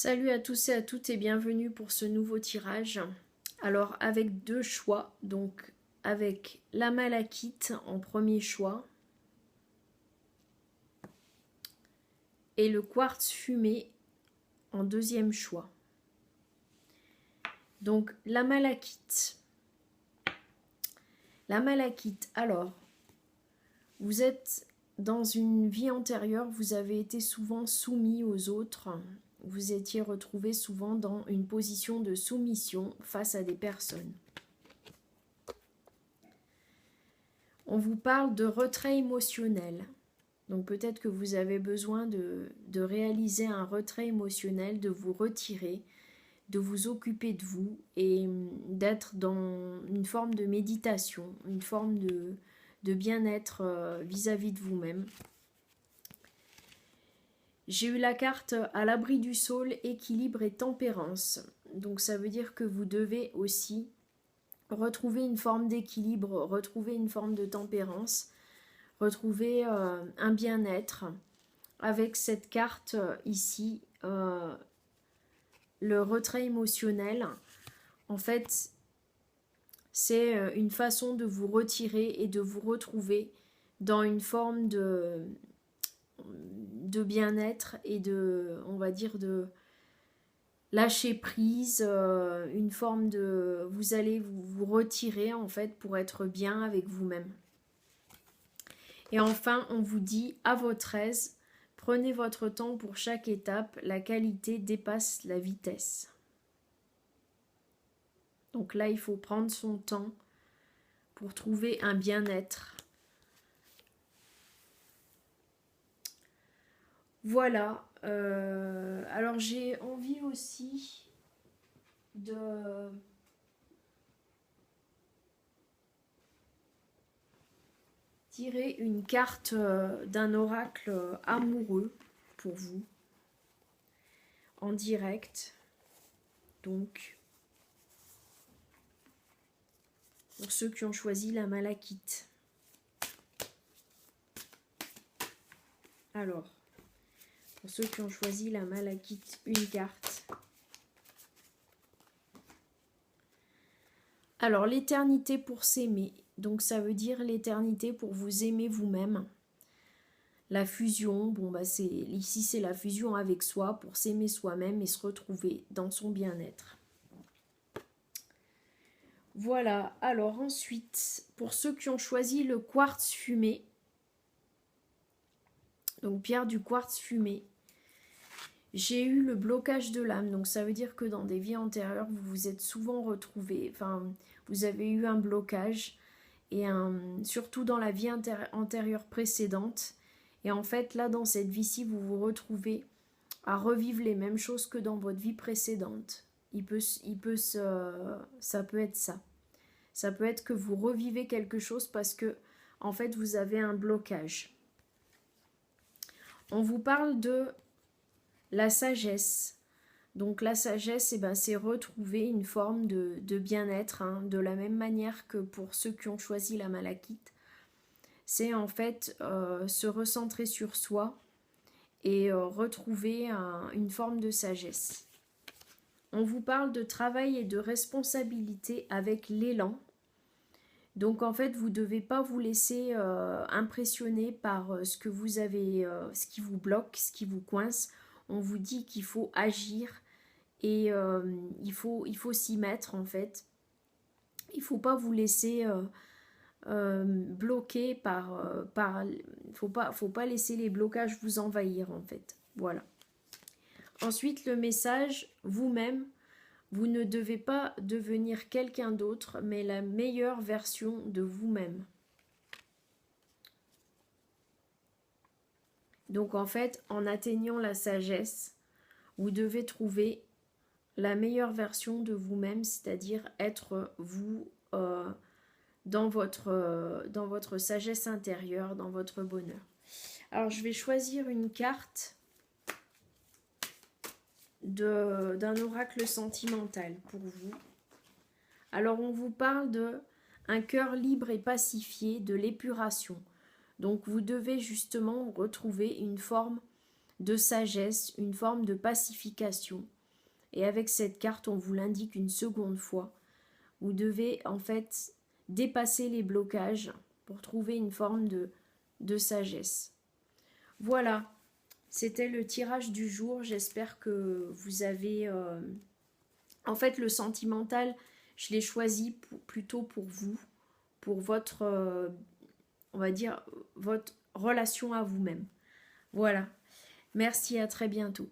Salut à tous et à toutes et bienvenue pour ce nouveau tirage. Alors avec deux choix, donc avec la malachite en premier choix et le quartz fumé en deuxième choix. Donc la malachite. La malachite, alors, vous êtes dans une vie antérieure, vous avez été souvent soumis aux autres. Vous étiez retrouvé souvent dans une position de soumission face à des personnes. On vous parle de retrait émotionnel. Donc peut-être que vous avez besoin de réaliser un retrait émotionnel, de vous retirer, de vous occuper de vous et d'être dans une forme de méditation, une forme de bien-être vis-à-vis de vous-même. J'ai eu la carte à l'abri du sol, équilibre et tempérance. Donc ça veut dire que vous devez aussi retrouver une forme d'équilibre, retrouver une forme de tempérance, retrouver un bien-être. Avec cette carte ici, le retrait émotionnel, en fait, c'est une façon de vous retirer et de vous retrouver dans une forme de bien-être et on va dire, de lâcher prise, une forme de... Vous allez vous retirer, en fait, pour être bien avec vous-même. Et enfin, on vous dit, à votre aise, prenez votre temps pour chaque étape, la qualité dépasse la vitesse. Donc là, il faut prendre son temps pour trouver un bien-être. Voilà. Alors j'ai envie aussi de tirer une carte d'un oracle amoureux pour vous en direct. Donc, pour ceux qui ont choisi la malachite. Alors, pour ceux qui ont choisi la malachite, une carte. Alors, l'éternité pour s'aimer. Donc, ça veut dire l'éternité pour vous aimer vous-même. La fusion, bon, bah ici, c'est la fusion avec soi pour s'aimer soi-même et se retrouver dans son bien-être. Voilà, alors ensuite, pour ceux qui ont choisi le quartz fumé, donc pierre du quartz fumé, j'ai eu le blocage de l'âme. Donc ça veut dire que dans des vies antérieures, vous vous êtes souvent retrouvés, enfin, vous avez eu un blocage, et surtout dans la vie antérieure précédente. Et en fait, là, dans cette vie-ci, vous vous retrouvez à revivre les mêmes choses que dans votre vie précédente. Ça peut être ça. Ça peut être que vous revivez quelque chose parce que, en fait, vous avez un blocage. On vous parle de la sagesse. Donc la sagesse, c'est retrouver une forme de bien-être, hein, de la même manière que pour ceux qui ont choisi la malachite. C'est en fait se recentrer sur soi et retrouver une forme de sagesse. On vous parle de travail et de responsabilité avec l'élan. Donc en fait, vous ne devez pas vous laisser impressionner par ce que vous avez, ce qui vous bloque, ce qui vous coince. On vous dit qu'il faut agir et il faut s'y mettre en fait. Il ne faut pas vous laisser bloquer faut pas laisser les blocages vous envahir en fait. Voilà. Ensuite, le message, vous-même, vous ne devez pas devenir quelqu'un d'autre, mais la meilleure version de vous-même. Donc en fait, en atteignant la sagesse, vous devez trouver la meilleure version de vous-même, c'est-à-dire être vous dans votre sagesse intérieure, dans votre bonheur. Alors je vais choisir une carte d'un oracle sentimental pour vous. Alors on vous parle de un cœur libre et pacifié, de l'épuration. Donc vous devez justement retrouver une forme de sagesse, une forme de pacification. Et avec cette carte, on vous l'indique une seconde fois. Vous devez en fait dépasser les blocages pour trouver une forme de sagesse. Voilà, c'était le tirage du jour. J'espère que vous avez... En fait, le sentimental, je l'ai choisi plutôt pour vous, pour votre, on va dire, votre relation à vous-même. Voilà. Merci, à très bientôt.